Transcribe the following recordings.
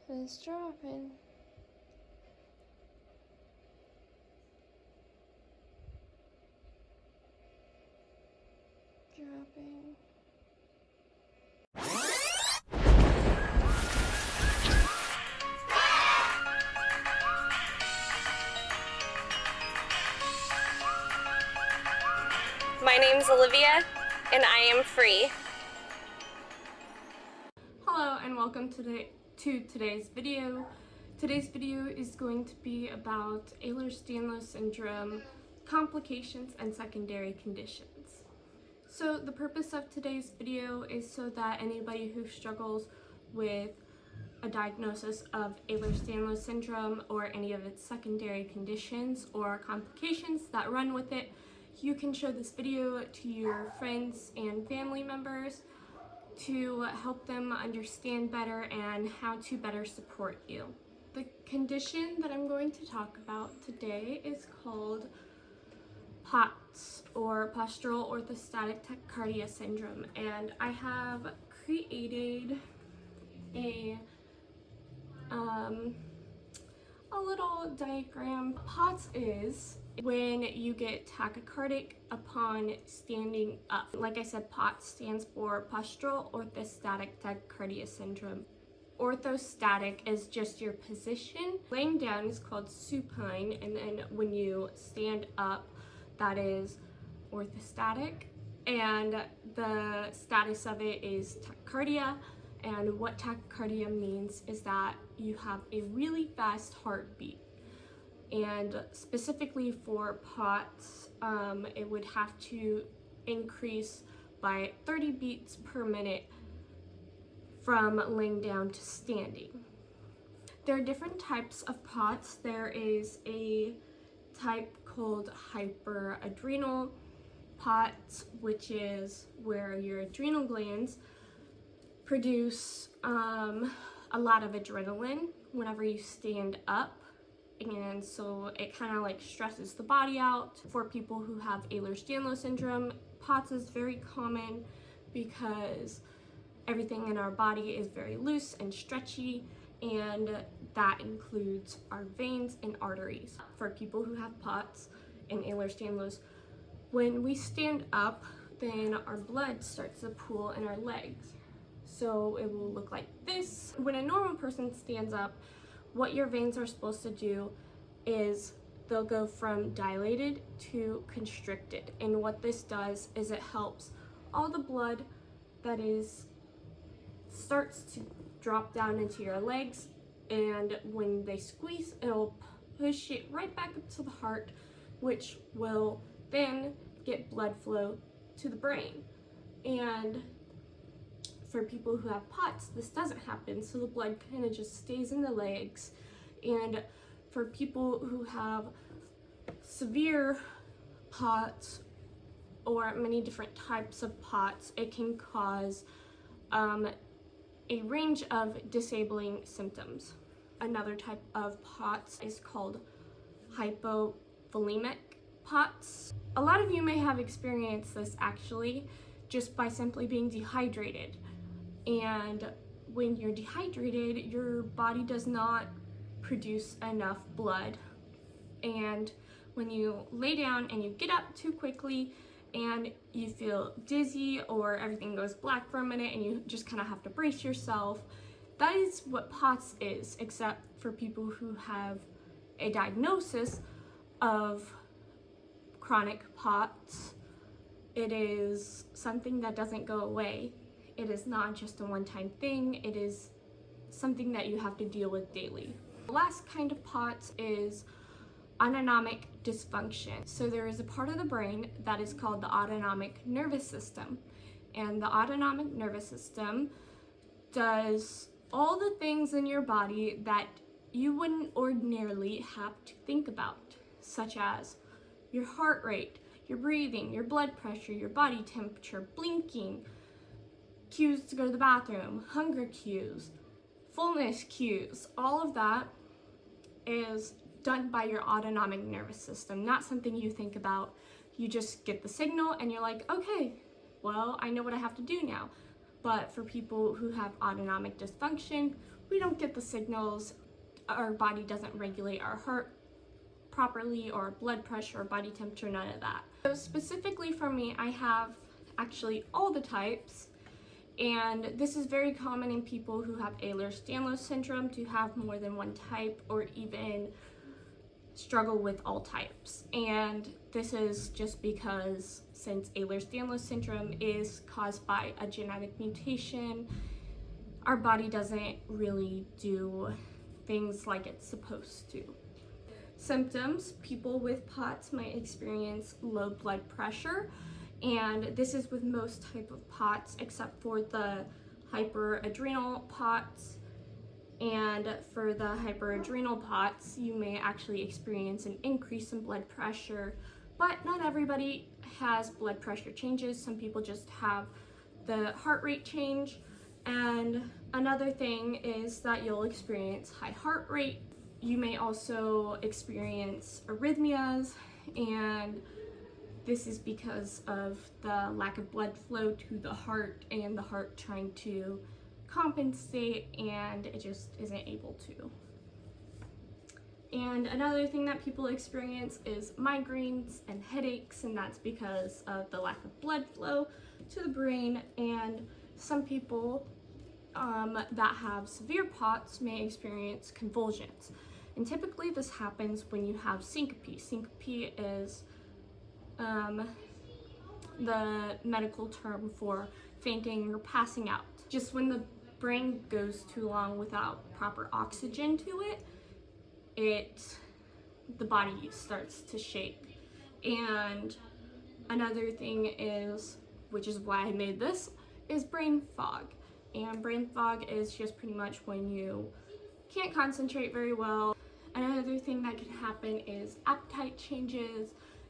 It's dropping. Dropping. My name's Olivia, and I am free. Hello and welcome to today's video. Today's video is going to be about Ehlers Danlos Syndrome, complications, and secondary conditions. So the purpose of today's video is so that anybody who struggles with a diagnosis of Ehlers Danlos Syndrome or any of its secondary conditions or complications that run with it, you can show this video to your friends and family members to help them understand better and how to better support you. The condition that I'm going to talk about today is called P.O.T.S or Postural Orthostatic Tachycardia syndrome, and I have created a little diagram. P.O.T.S is when you get tachycardic upon standing up. Like I said, P.O.T.S stands for Postural Orthostatic Tachycardia syndrome. Orthostatic is just your position. Laying down is called supine, and then when you stand up, that is orthostatic. And the status of it is tachycardia. And what tachycardia means is that you have a really fast heartbeat. And specifically for P.O.T.S, it would have to increase by 30 beats per minute from laying down to standing. There are different types of P.O.T.S. There is a type called hyperadrenal P.O.T.S, which is where your adrenal glands produce a lot of adrenaline whenever you stand up, and so it kind of like stresses the body out. For people who have Ehlers Danlos Syndrome, P.O.T.S is very common because everything in our body is very loose and stretchy, and that includes our veins and arteries. For people who have P.O.T.S and Ehlers Danlos, when we stand up, then our blood starts to pool in our legs. So it will look like this. When a normal person stands up, what your veins are supposed to do is they'll go from dilated to constricted. And what this does is it helps all the blood that starts to drop down into your legs, and when they squeeze, it'll push it right back up to the heart, which will then get blood flow to the brain. And for people who have P.O.T.S, this doesn't happen, so the blood kind of just stays in the legs. And for people who have severe P.O.T.S or many different types of P.O.T.S, it can cause a range of disabling symptoms. Another type of P.O.T.S is called hypovolemic P.O.T.S. A lot of you may have experienced this actually just by simply being dehydrated. And when you're dehydrated, your body does not produce enough blood. And when you lay down and you get up too quickly and you feel dizzy or everything goes black for a minute and you just kind of have to brace yourself, that is what P.O.T.S is, except for people who have a diagnosis of chronic P.O.T.S. It is something that doesn't go away. It is not just a one-time thing. It is something that you have to deal with daily. The last kind of P.O.T.S is autonomic dysfunction. So there is a part of the brain that is called the autonomic nervous system. And the autonomic nervous system does all the things in your body that you wouldn't ordinarily have to think about, such as your heart rate, your breathing, your blood pressure, your body temperature, blinking, cues to go to the bathroom, hunger cues, fullness cues. All of that is done by your autonomic nervous system, not something you think about. You just get the signal and you're like, okay, well, I know what I have to do now. But for people who have autonomic dysfunction, we don't get the signals. Our body doesn't regulate our heart properly, or blood pressure, or body temperature, none of that. So specifically for me, I have actually all the types, and this is very common in people who have Ehlers Danlos Syndrome to have more than one type, or even struggle with all types. And this is just because since Ehlers Danlos Syndrome is caused by a genetic mutation, our body doesn't really do things like it's supposed to. Symptoms: people with POTS might experience low blood pressure, and this is with most type of POTS except for the hyperadrenal POTS. And for the hyperadrenal POTS, you may actually experience an increase in blood pressure, but not everybody has blood pressure changes. Some people just have the heart rate change. And another thing is that you'll experience high heart rate. You may also experience arrhythmias, and this is because of the lack of blood flow to the heart, and the heart trying to compensate, and it just isn't able to. And another thing that people experience is migraines and headaches, and that's because of the lack of blood flow to the brain. And some people that have severe POTS may experience convulsions. And typically this happens when you have syncope. Syncope is the medical term for fainting or passing out. Just when the brain goes too long without proper oxygen to it, the body starts to shake. And another thing is, which is why I made this, is brain fog. And brain fog is just pretty much when you can't concentrate very well. Another thing that can happen is appetite changes,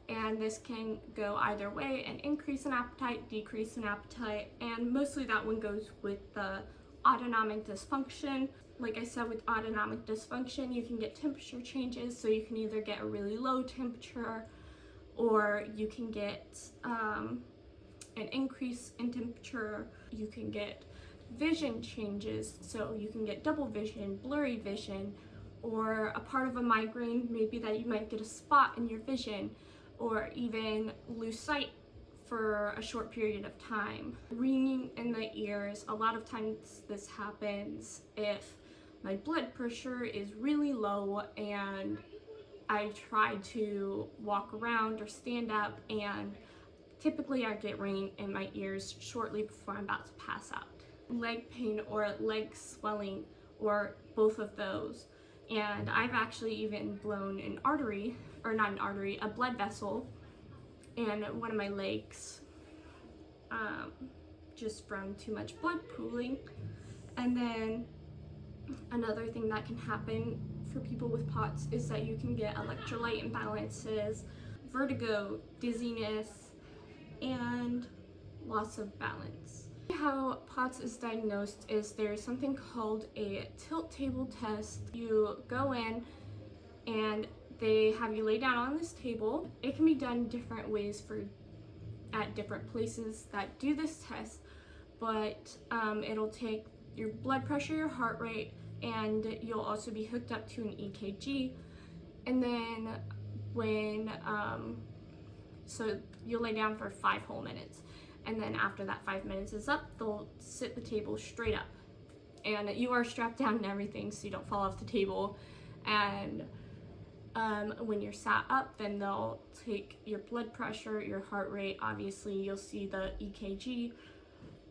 and this can go either way: an increase in appetite, decrease in appetite, and mostly that one goes with the autonomic dysfunction. Like I said, with autonomic dysfunction, you can get temperature changes, so you can either get a really low temperature, or you can get an increase in temperature. You can get vision changes, so you can get double vision, blurry vision, or a part of a migraine maybe that you might get a spot in your vision, or even lose sight for a short period of time. Ringing in the ears: a lot of times this happens if my blood pressure is really low and I try to walk around or stand up, and typically I get ringing in my ears shortly before I'm about to pass out. Leg pain or leg swelling, or both of those. And I've actually even blown an artery, or not an artery, a blood vessel in one of my legs, just from too much blood pooling. And then another thing that can happen for people with POTS is that you can get electrolyte imbalances, vertigo, dizziness, and loss of balance. How POTS is diagnosed is there's something called a tilt table test. You go in and they have you lay down on this table. It can be done different ways at different places that do this test, but it'll take your blood pressure, your heart rate, and you'll also be hooked up to an EKG. And then so you'll lay down for 5 whole minutes. And then after that 5 minutes is up, they'll sit the table straight up. And you are strapped down and everything so you don't fall off the table. And when you're sat up, then they'll take your blood pressure, your heart rate. Obviously, you'll see the EKG.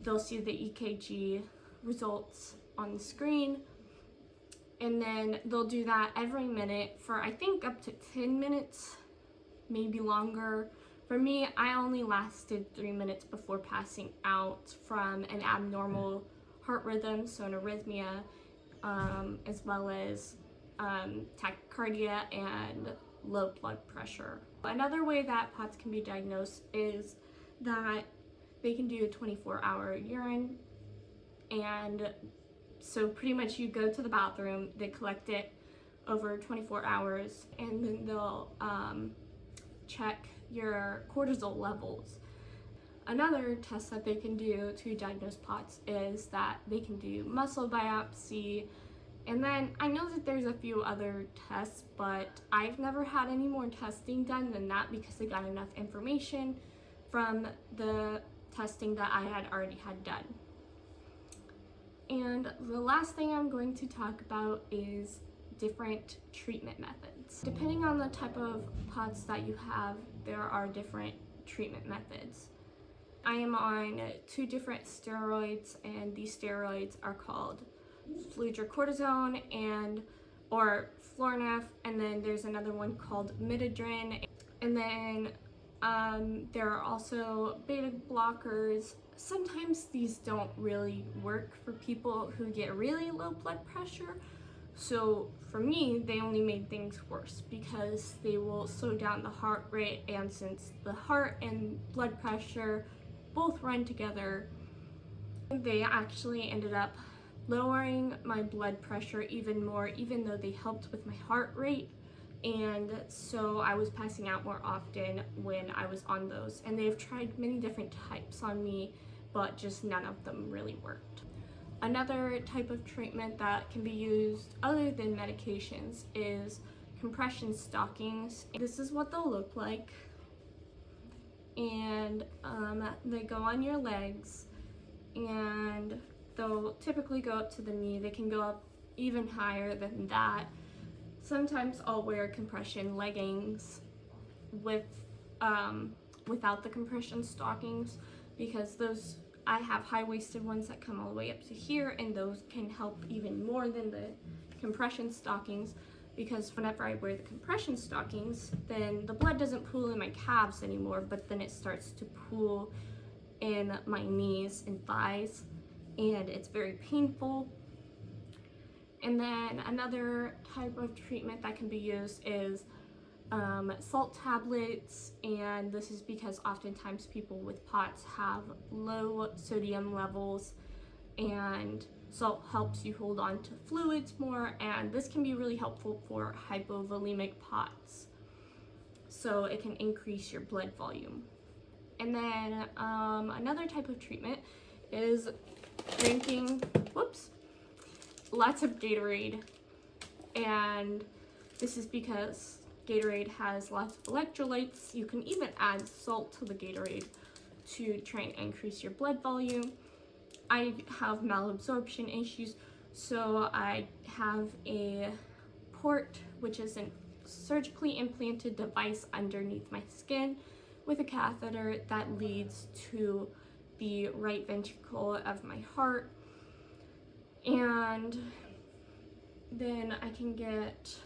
They'll see the EKG results on the screen. And then they'll do that every minute for, I think, up to 10 minutes, maybe longer. For me, I only lasted 3 minutes before passing out from an abnormal heart rhythm, so an arrhythmia, as well as tachycardia and low blood pressure. Another way that POTS can be diagnosed is that they can do a 24-hour urine, and so pretty much you go to the bathroom, they collect it over 24 hours, and then they'll check your cortisol levels. Another test that they can do to diagnose POTS is that they can do muscle biopsy. And then I know that there's a few other tests, but I've never had any more testing done than that because they got enough information from the testing that I had already had done. And the last thing I'm going to talk about is different treatment methods. Depending on the type of POTS that you have, there are different treatment methods. I am on 2 different steroids, and these steroids are called fludrocortisone or Florinef, and then there's another one called midodrine, and then there are also beta blockers. Sometimes these don't really work for people who get really low blood pressure, so for me they only made things worse because they will slow down the heart rate, and since the heart and blood pressure both run together, they actually ended up lowering my blood pressure even more, even though they helped with my heart rate. And so I was passing out more often when I was on those, and they've tried many different types on me, but just none of them really worked. Another type of treatment that can be used other than medications is compression stockings. This is what they'll look like, and they go on your legs, and they'll typically go up to the knee. They can go up even higher than that. Sometimes I'll wear compression leggings without the compression stockings, because those, I have high-waisted ones that come all the way up to here, and those can help even more than the compression stockings, because whenever I wear the compression stockings, then the blood doesn't pool in my calves anymore, but then it starts to pool in my knees and thighs, and it's very painful. And then another type of treatment that can be used is salt tablets, and this is because oftentimes people with POTS have low sodium levels, and salt helps you hold on to fluids more, and this can be really helpful for hypovolemic POTS, so it can increase your blood volume. And then another type of treatment is drinking lots of Gatorade, and this is because Gatorade has lots of electrolytes. You can even add salt to the Gatorade to try and increase your blood volume. I have malabsorption issues, so I have a Port, which is a surgically implanted device underneath my skin with a catheter that leads to the right ventricle of my heart. And then I can get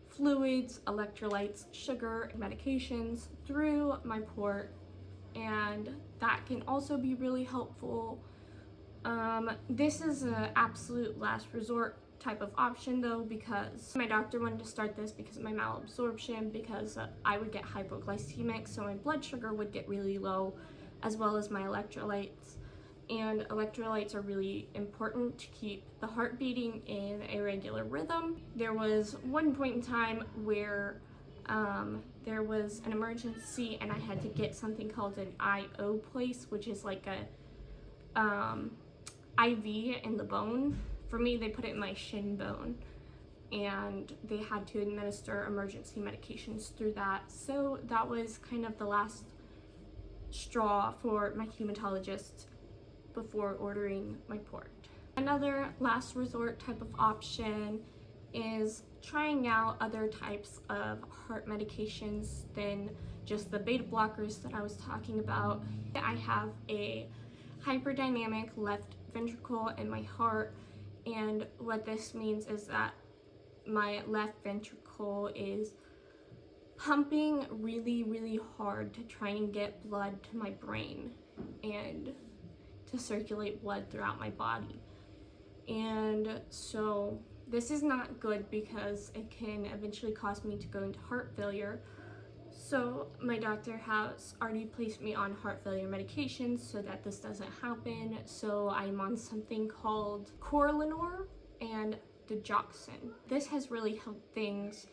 fluids, electrolytes, sugar, medications through my port, and that can also be really helpful. This is an absolute last resort type of option though, because my doctor wanted to start this because of my malabsorption, because I would get hypoglycemic, so my blood sugar would get really low, as well as my electrolytes. And electrolytes are really important to keep the heart beating in a regular rhythm. There was one point in time where there was an emergency and I had to get something called an IO place, which is like a IV in the bone. For me, they put it in my shin bone, and they had to administer emergency medications through that. So that was kind of the last straw for my hematologist before ordering my port. Another last resort type of option is trying out other types of heart medications than just the beta blockers that I was talking about. I have a hyperdynamic left ventricle in my heart, and what this means is that my left ventricle is pumping really, really hard to try and get blood to my brain and to circulate blood throughout my body. And so this is not good because it can eventually cause me to go into heart failure. So my doctor has already placed me on heart failure medications so that this doesn't happen. So I'm on something called Corlinor and digoxin. This has really helped things.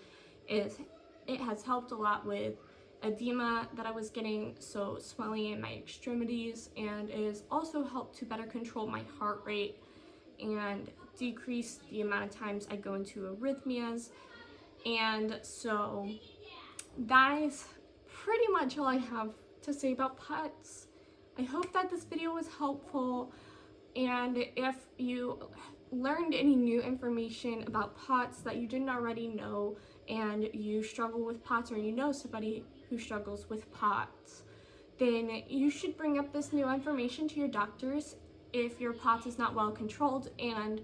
It has helped a lot with edema that I was getting, so swelling in my extremities, and it has also helped to better control my heart rate and decrease the amount of times I go into arrhythmias. And so that is pretty much all I have to say about P.O.T.S. I hope that this video was helpful, and if you learned any new information about P.O.T.S that you didn't already know, and you struggle with P.O.T.S, or you know somebody who struggles with P.O.T.S, then you should bring up this new information to your doctors if your P.O.T.S is not well controlled, and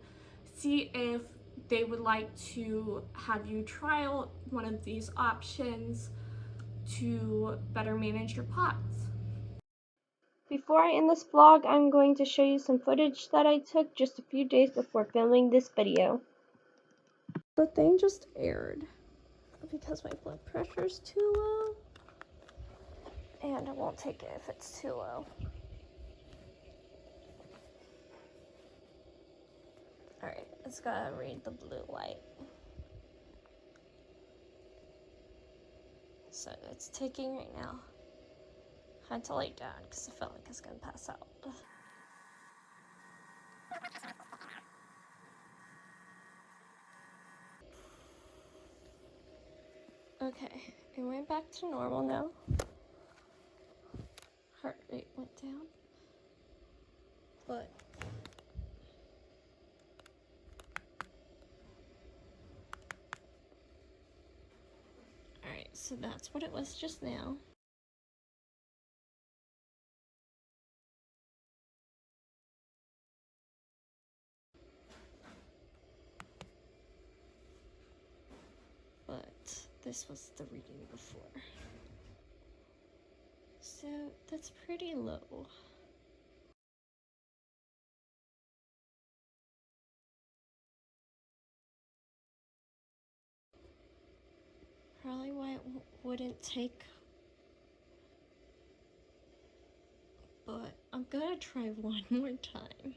see if they would like to have you trial one of these options to better manage your P.O.T.S. Before I end this vlog, I'm going to show you some footage that I took just a few days before filming this video. The thing just aired because my blood pressure is too low, and I won't take it if it's too low. Alright, it's gotta read the blue light. So it's taking right now. I had to lay down because I felt like I was gonna pass out. Okay, it went back to normal now. Heart rate went down. But alright, so that's what it was just now. But this was the reading before. So that's pretty low. Probably why it wouldn't take. But I'm gonna try one more time.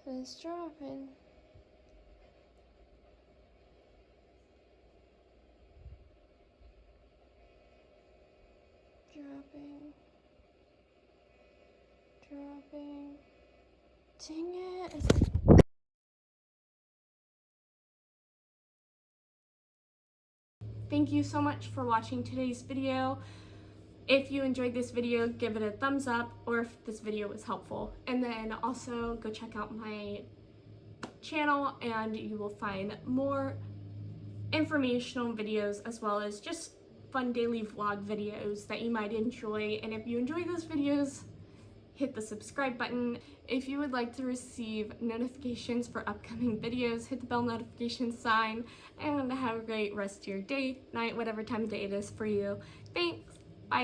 It's dropping. Dropping. Dang it. Thank you so much for watching today's video. If you enjoyed this video, give it a thumbs up, or if this video was helpful. And then also go check out my channel, and you will find more informational videos as well as just fun daily vlog videos that you might enjoy. And if you enjoy those videos, hit the subscribe button. If you would like to receive notifications for upcoming videos, hit the bell notification sign, and have a great rest of your day, night, whatever time of day it is for you. Thanks!